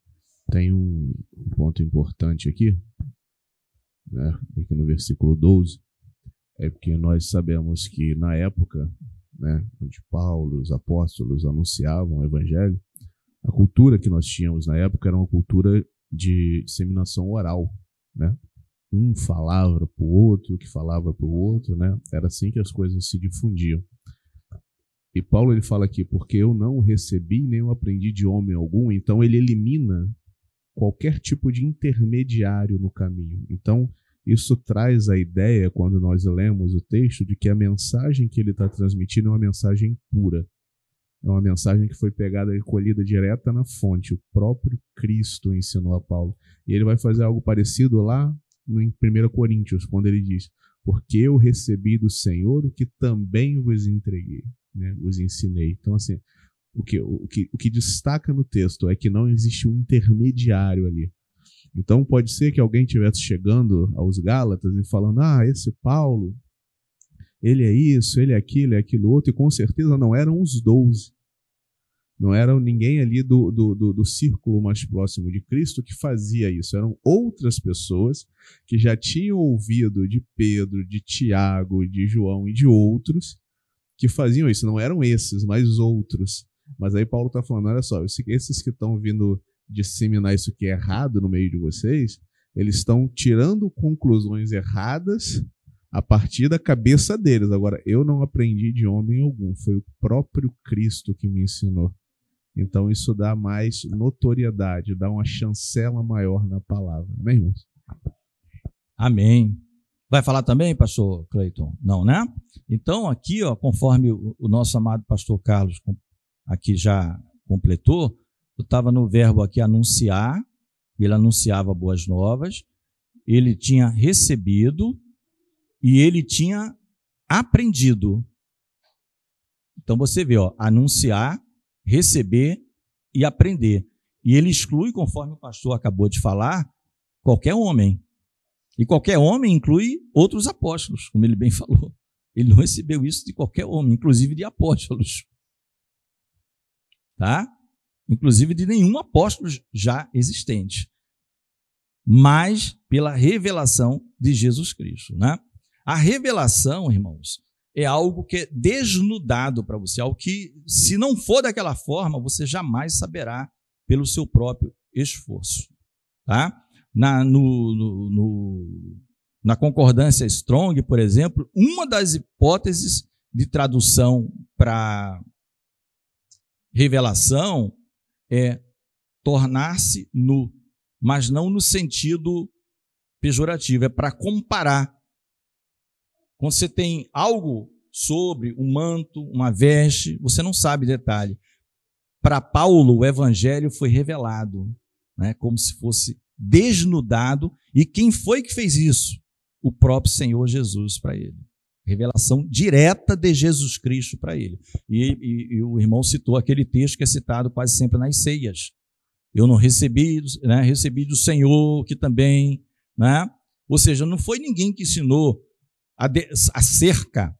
Tem um ponto importante aqui, né, aqui no versículo 12, é porque nós sabemos que na época, né, onde Paulo, os apóstolos anunciavam o evangelho, a cultura que nós tínhamos na época era uma cultura de disseminação oral, né? Um falava para o outro, que falava para o outro, né? Era assim que as coisas se difundiam. E Paulo ele fala aqui, porque eu não recebi nem eu aprendi de homem algum, então ele elimina qualquer tipo de intermediário no caminho. Então, isso traz a ideia, quando nós lemos o texto, de que a mensagem que ele está transmitindo é uma mensagem pura. É uma mensagem que foi pegada e colhida direta na fonte. O próprio Cristo ensinou a Paulo. E ele vai fazer algo parecido lá em 1 Coríntios, quando ele diz, porque eu recebi do Senhor o que também vos entreguei, né? Vos ensinei. Então, assim, o que destaca no texto é que não existe um intermediário ali. Então pode ser que alguém estivesse chegando aos Gálatas e falando, esse Paulo, ele é isso, ele é aquilo outro, e com certeza não eram os 12. Não eram ninguém ali do círculo mais próximo de Cristo que fazia isso. Eram outras pessoas que já tinham ouvido de Pedro, de Tiago, de João e de outros que faziam isso. Não eram esses, mas outros. Mas aí Paulo está falando, olha só, esses que estão vindo disseminar isso que é errado no meio de vocês, eles estão tirando conclusões erradas a partir da cabeça deles. Agora, eu não aprendi de homem algum, foi o próprio Cristo que me ensinou. Então isso dá mais notoriedade, dá uma chancela maior na palavra. Amém, irmãos? Amém. Vai falar também, pastor Cleiton? Não, né? Então, aqui, ó, conforme o nosso amado pastor Carlos aqui já completou, eu estava no verbo aqui anunciar, ele anunciava boas novas, ele tinha recebido e ele tinha aprendido. Então você vê, ó, anunciar, receber e aprender. E ele exclui, conforme o pastor acabou de falar, qualquer homem. E qualquer homem inclui outros apóstolos, como ele bem falou. Ele não recebeu isso de qualquer homem, inclusive de apóstolos. Tá? Inclusive de nenhum apóstolo já existente. Mas pela revelação de Jesus Cristo, né? A revelação, irmãos, é algo que é desnudado para você, algo que, se não for daquela forma, você jamais saberá pelo seu próprio esforço. Tá? Na concordância Strong, por exemplo, uma das hipóteses de tradução para revelação é tornar-se nu, mas não no sentido pejorativo, é para comparar. Quando você tem algo sobre um manto, uma veste, você não sabe detalhe. Para Paulo, o evangelho foi revelado, né, como se fosse desnudado. E quem foi que fez isso? O próprio Senhor Jesus para ele. Revelação direta de Jesus Cristo para ele. E o irmão citou aquele texto que é citado quase sempre nas ceias. Eu não recebi, né, recebi do Senhor que também, né? Ou seja, não foi ninguém que ensinou acerca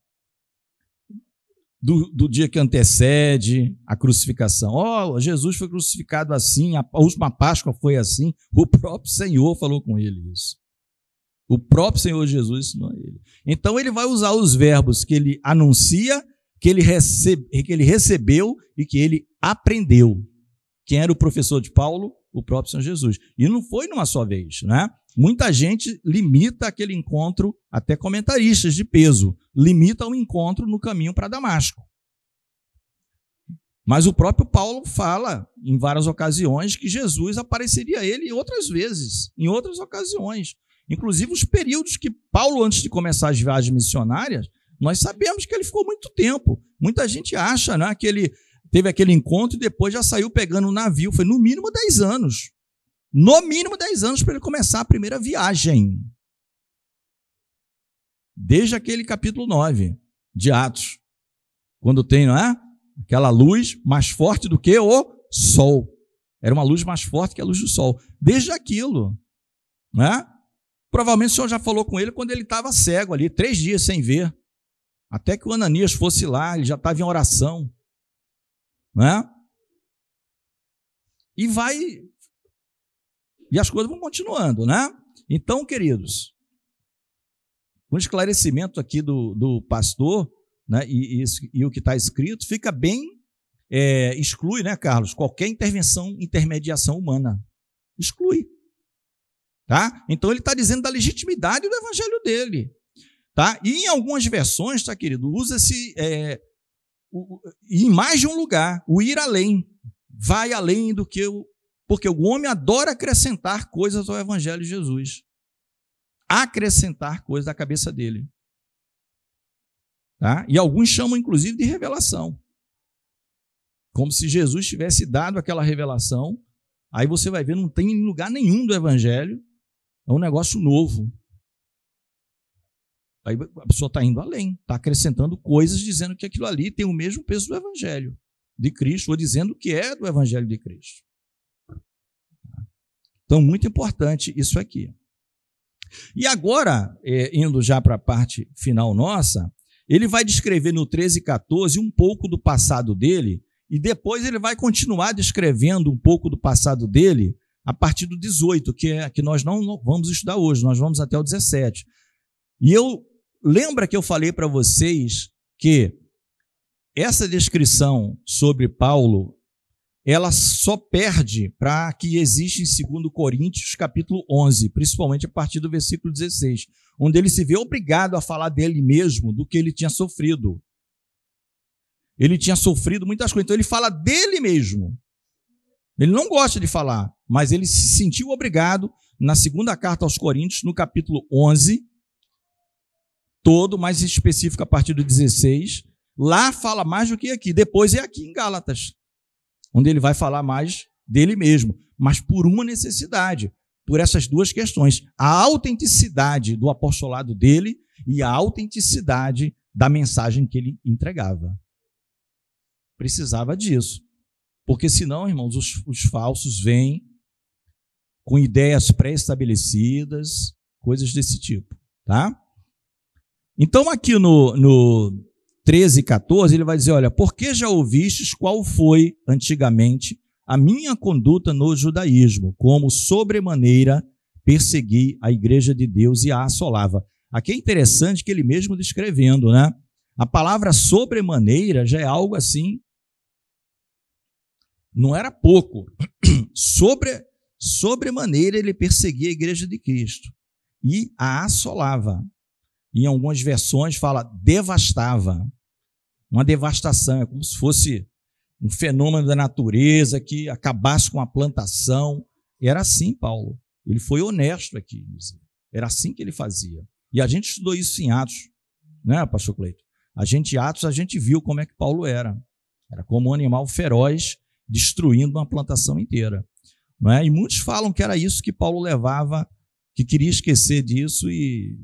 do dia que antecede a crucificação. Oh, Jesus foi crucificado assim, a última Páscoa foi assim. O próprio Senhor falou com ele isso. O próprio Senhor Jesus ensinou a ele. Então ele vai usar os verbos que ele anuncia, que ele recebeu e que ele aprendeu. Quem era o professor de Paulo? O próprio Senhor Jesus. E não foi numa só vez, né? Muita gente limita aquele encontro, até comentaristas de peso, limita o encontro no caminho para Damasco. Mas o próprio Paulo fala, em várias ocasiões, que Jesus apareceria a ele outras vezes, em outras ocasiões. Inclusive os períodos que Paulo, antes de começar as viagens missionárias, nós sabemos que ele ficou muito tempo. Muita gente acha, né, que ele teve aquele encontro e depois já saiu pegando um navio. Foi no mínimo 10 anos. No mínimo 10 anos para ele começar a primeira viagem. Desde aquele capítulo 9 de Atos. Quando tem, não é? Aquela luz mais forte do que o sol. Era uma luz mais forte que a luz do sol. Desde aquilo. Não é? Provavelmente o Senhor já falou com ele quando ele estava cego ali, 3 dias sem ver. Até que o Ananias fosse lá, ele já estava em oração. Né? E as coisas vão continuando, né? Então, queridos, um esclarecimento aqui do pastor, né, e o que está escrito, fica bem, exclui, né, Carlos, qualquer intermediação humana. Exclui. Tá? Então, ele está dizendo da legitimidade do evangelho dele. Tá? E em algumas versões, tá, querido, usa-se em mais de um lugar, o ir além, vai além do que porque o homem adora acrescentar coisas ao evangelho de Jesus, acrescentar coisas à cabeça dele, tá? E alguns chamam inclusive de revelação, como se Jesus tivesse dado aquela revelação. Aí você vai ver, não tem em lugar nenhum do evangelho, é um negócio novo. Aí a pessoa está indo além, está acrescentando coisas, dizendo que aquilo ali tem o mesmo peso do evangelho de Cristo, ou dizendo que é do evangelho de Cristo. Então, muito importante isso aqui. E agora, indo já para a parte final nossa, ele vai descrever no 13 e 14 um pouco do passado dele, e depois ele vai continuar descrevendo um pouco do passado dele a partir do 18, que nós não vamos estudar hoje, nós vamos até o 17. E lembra que eu falei para vocês que essa descrição sobre Paulo, ela só perde para que existe em 2 Coríntios capítulo 11, principalmente a partir do versículo 16, onde ele se vê obrigado a falar dele mesmo, do que ele tinha sofrido. Ele tinha sofrido muitas coisas, então ele fala dele mesmo. Ele não gosta de falar, mas ele se sentiu obrigado, na segunda carta aos Coríntios, no capítulo 11, todo, mais específico a partir do 16, lá fala mais do que aqui. Depois é aqui em Gálatas, onde ele vai falar mais dele mesmo, mas por uma necessidade, por essas duas questões: a autenticidade do apostolado dele e a autenticidade da mensagem que ele entregava. Precisava disso. Porque senão, irmãos, os falsos vêm com ideias pré-estabelecidas, coisas desse tipo, tá? Então, aqui no 13 e 14, ele vai dizer, olha, porque já ouvistes qual foi antigamente a minha conduta no judaísmo, como sobremaneira persegui a igreja de Deus e a assolava. Aqui é interessante que ele mesmo descrevendo, né? A palavra sobremaneira já é algo assim, não era pouco. Sobremaneira ele perseguia a igreja de Cristo e a assolava. Em algumas versões fala devastava. Uma devastação, é como se fosse um fenômeno da natureza que acabasse com a plantação. E era assim, Paulo. Ele foi honesto aqui. Era assim que ele fazia. E a gente estudou isso em Atos, né, pastor Cleito? Atos, a gente viu como é que Paulo era. Era como um animal feroz, destruindo uma plantação inteira. Não é? E muitos falam que era isso que Paulo levava, que queria esquecer disso e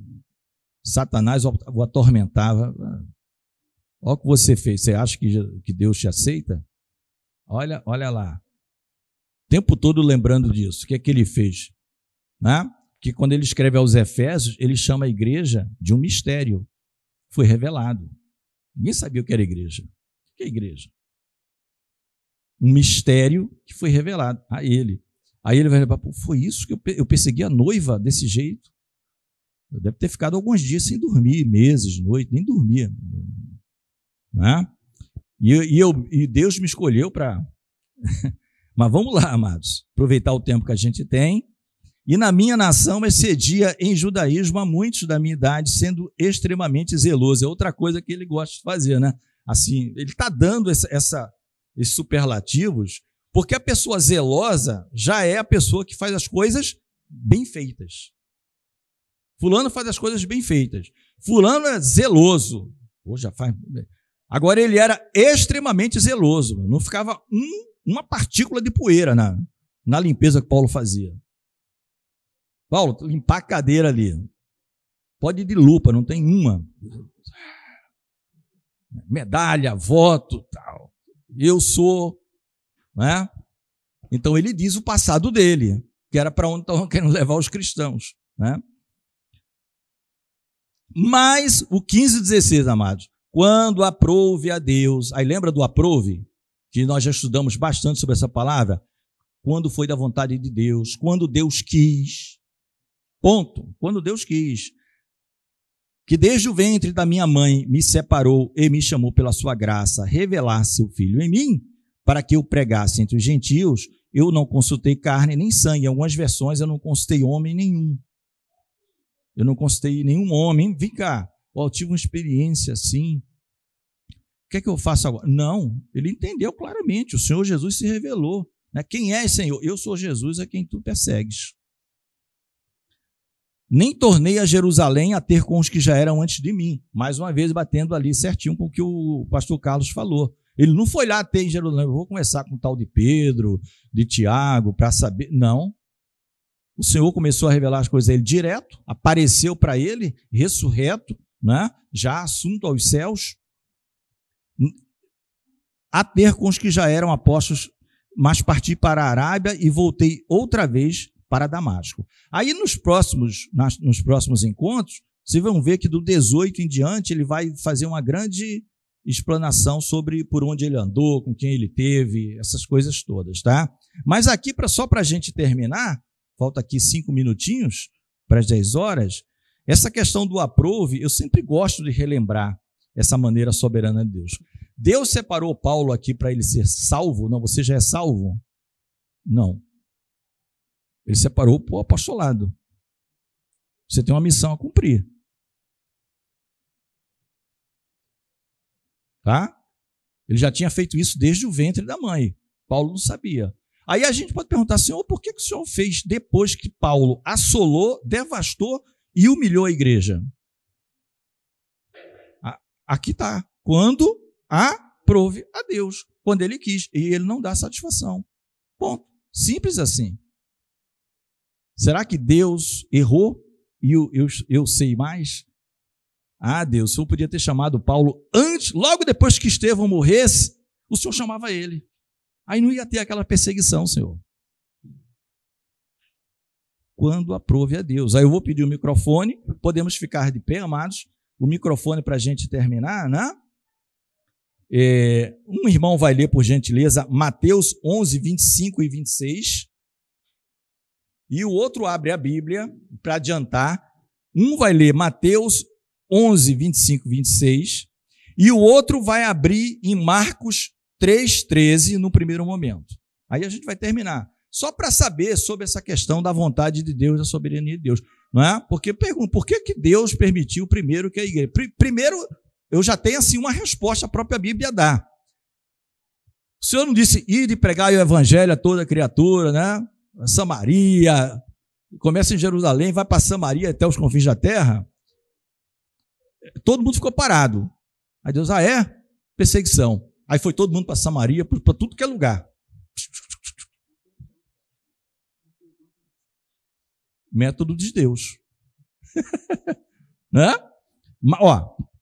Satanás o atormentava. Olha o que você fez. Você acha que Deus te aceita? Olha lá. O tempo todo lembrando disso. O que é que ele fez? Né? Que quando ele escreve aos Efésios, ele chama a igreja de um mistério. Foi revelado. Ninguém sabia o que era igreja. O que é igreja? Um mistério que foi revelado a ele. Aí ele vai lembrar, foi isso que eu persegui a noiva desse jeito. Eu deve ter ficado alguns dias sem dormir, meses, noite, nem dormia. Né? E Deus me escolheu para... Mas vamos lá, amados, aproveitar o tempo que a gente tem. E na minha nação excedia em judaísmo a muitos da minha idade, sendo extremamente zeloso. É outra coisa que ele gosta de fazer, né? Assim, ele está dando esses superlativos, porque a pessoa zelosa já é a pessoa que faz as coisas bem feitas. Fulano faz as coisas bem feitas. Fulano é zeloso. Pô, já faz... Agora ele era extremamente zeloso. Não ficava uma partícula de poeira na limpeza que Paulo fazia. Paulo, limpar a cadeira ali. Pode ir de lupa, não tem uma. Medalha, voto, tal. Eu sou, né? Então ele diz o passado dele, que era para onde estavam querendo levar os cristãos, né? Mas o 15 e 16, amados, quando aprouve a Deus, aí lembra do aprouve? Que nós já estudamos bastante sobre essa palavra. Quando foi da vontade de Deus, quando Deus quis, ponto, quando Deus quis, que desde o ventre da minha mãe me separou e me chamou pela sua graça, revelar seu Filho em mim, para que eu pregasse entre os gentios, eu não consultei carne nem sangue. Em algumas versões eu não consultei homem nenhum. Eu não consultei nenhum homem. Vem cá, eu tive uma experiência assim. O que é que eu faço agora? Não, ele entendeu claramente. O Senhor Jesus se revelou. Né? Quem é, Senhor? Eu sou Jesus, a quem tu persegues. Nem tornei a Jerusalém a ter com os que já eram antes de mim. Mais uma vez, batendo ali certinho com o que o pastor Carlos falou. Ele não foi lá ter em Jerusalém, eu vou conversar com o tal de Pedro, de Tiago, para saber. Não. O Senhor começou a revelar as coisas a ele direto, apareceu para ele, ressurreto, né? Já assunto aos céus, a ter com os que já eram apóstolos, mas parti para a Arábia e voltei outra vez para Damasco. Aí nos próximos encontros, vocês vão ver que do 18 em diante ele vai fazer uma grande explanação sobre por onde ele andou, com quem ele teve, essas coisas todas, tá? Mas aqui, só para a gente terminar, falta aqui 5 minutinhos para as 10 horas, essa questão do aprove, eu sempre gosto de relembrar essa maneira soberana de Deus. Deus separou Paulo aqui para ele ser salvo? Não, você já é salvo? Não. Ele separou para o apostolado. Você tem uma missão a cumprir. Tá? Ele já tinha feito isso desde o ventre da mãe. Paulo não sabia. Aí a gente pode perguntar, Senhor, por que o Senhor fez depois que Paulo assolou, devastou e humilhou a igreja? Aqui está. Quando aprove a Deus, quando ele quis, e ele não dá satisfação. Ponto. Simples assim. Será que Deus errou e eu sei mais? Deus, o Senhor podia ter chamado Paulo antes, logo depois que Estevão morresse, o Senhor chamava ele. Aí não ia ter aquela perseguição, Senhor. Quando aprove a Deus. Aí eu vou pedir o microfone, podemos ficar de pé, amados, o microfone para a gente terminar, né? Um irmão vai ler, por gentileza, Mateus 11, 25 e 26. E o outro abre a Bíblia para adiantar. Um vai ler Mateus 11, 25 e 26. E o outro vai abrir em Marcos 3, 13 no primeiro momento. Aí a gente vai terminar. Só para saber sobre essa questão da vontade de Deus, da soberania de Deus. Não é? Porque pergunto, por que Deus permitiu primeiro que a igreja... Primeiro, eu já tenho assim uma resposta, a própria Bíblia dá. O Senhor não disse, ir e pregar o evangelho a toda criatura, né? Samaria, começa em Jerusalém, vai para Samaria até os confins da terra. Todo mundo ficou parado. Aí Deus, perseguição. Aí foi todo mundo para Samaria, para tudo que é lugar. Método de Deus. Né?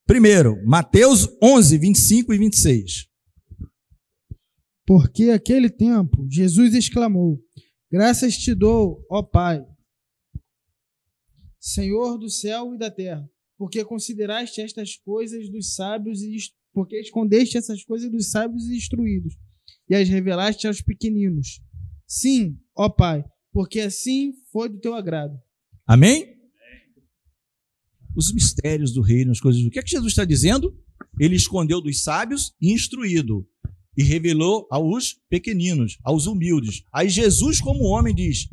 Primeiro, Mateus 11, 25 e 26. Porque aquele tempo Jesus exclamou: graças te dou, ó Pai, Senhor do céu e da terra, porque consideraste estas coisas dos sábios e porque escondeste essas coisas dos sábios e instruídos, e as revelaste aos pequeninos. Sim, ó Pai, porque assim foi do teu agrado. Amém? Os mistérios do reino, as coisas. O que é que Jesus está dizendo? Ele escondeu dos sábios e instruído, e revelou aos pequeninos, aos humildes. Aí Jesus, como homem, diz: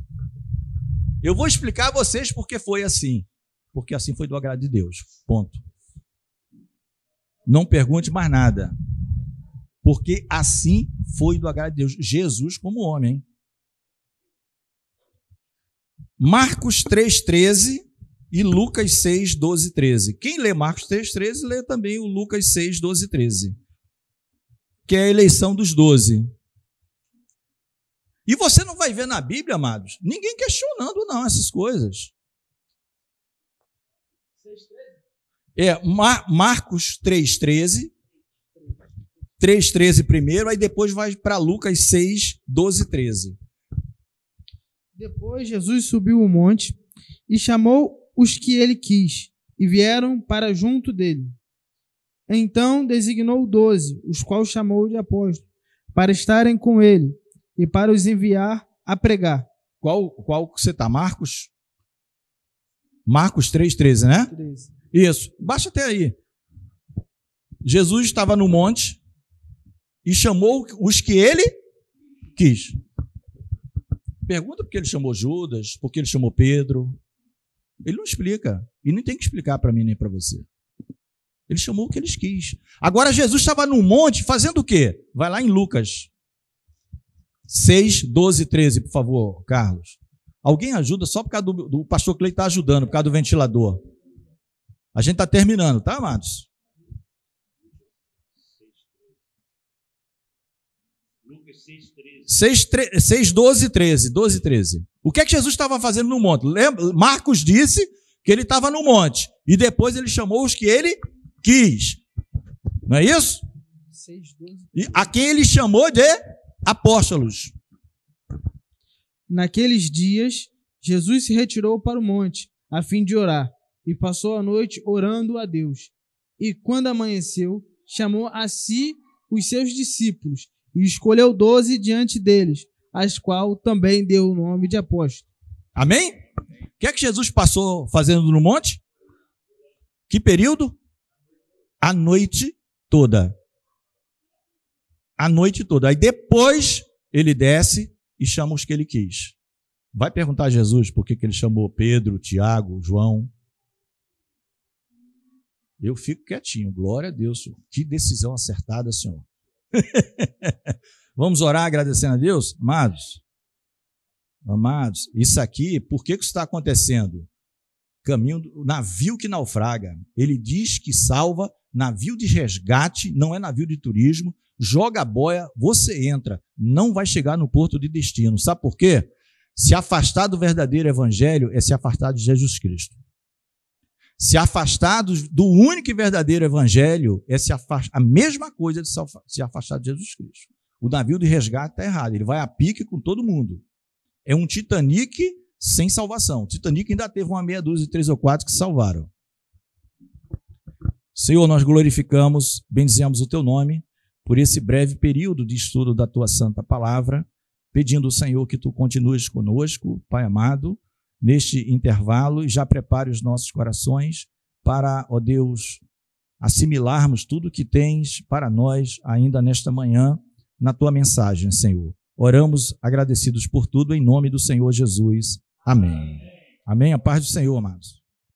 eu vou explicar a vocês porque foi assim. Porque assim foi do agrado de Deus. Ponto. Não pergunte mais nada. Porque assim foi do agrado de Deus. Jesus como homem. Hein? Marcos 3,13 e Lucas 6, 12 e 13. Quem lê Marcos 3,13, lê também o Lucas 6, 12 e 13. Que é a eleição dos 12. E você não vai ver na Bíblia, amados, ninguém questionando não essas coisas. Marcos 3,13. 3,13 primeiro, aí depois vai para Lucas 6, 12 e 13. Depois Jesus subiu o monte e chamou os que ele quis, e vieram para junto dele. Então designou 12, os quais chamou de apóstolos, para estarem com ele e para os enviar a pregar. Qual você está, Marcos? Marcos 3,13, né? 13. Isso, baixa até aí. Jesus estava no monte e chamou os que ele quis. Pergunta por que ele chamou Judas, por que ele chamou Pedro. Ele não explica, e nem tem que explicar para mim nem para você. Ele chamou o que ele quis. Agora Jesus estava no monte fazendo o quê? Vai lá em Lucas 6, 12 e 13, por favor, Carlos. Alguém ajuda só por causa do pastor Cleiton está ajudando, por causa do ventilador. A gente está terminando, tá, amados? Lucas 6, 12 e 13. 12 e 13. O que é que Jesus estava fazendo no monte? Lembra? Marcos disse que ele estava no monte. E depois ele chamou os que ele quis. Não é isso? 6, 12. E a quem ele chamou de apóstolos. Naqueles dias, Jesus se retirou para o monte, a fim de orar, e passou a noite orando a Deus. E quando amanheceu, chamou a si os seus discípulos, e escolheu 12 diante deles, as quais também deu o nome de apóstolos. Amém? O que é que Jesus passou fazendo no monte? Que período? A noite toda. A noite toda. Aí depois ele desce e chama os que ele quis. Vai perguntar a Jesus por que ele chamou Pedro, Tiago, João. Eu fico quietinho. Glória a Deus, Senhor. Que decisão acertada, Senhor. Vamos orar agradecendo a Deus? Amados, isso aqui, por que isso está acontecendo? Caminho do navio que naufraga. Ele diz que salva, navio de resgate, não é navio de turismo. Joga a boia, você entra, não vai chegar no porto de destino. Sabe por quê? Se afastar do verdadeiro evangelho é se afastar de Jesus Cristo. Se afastar do único e verdadeiro evangelho é a mesma coisa de se afastar de Jesus Cristo. O navio de resgate está errado, ele vai a pique com todo mundo. É um Titanic sem salvação. O Titanic ainda teve uma meia dúzia, 3 ou 4 que salvaram. Senhor, nós glorificamos, bendizemos o teu nome por esse breve período de estudo da tua santa palavra, pedindo ao Senhor que tu continues conosco, Pai amado, neste intervalo, e já prepare os nossos corações para, ó Deus, assimilarmos tudo que tens para nós ainda nesta manhã, na tua mensagem, Senhor. Oramos agradecidos por tudo, em nome do Senhor Jesus. Amém. Amém. A paz do Senhor, amados.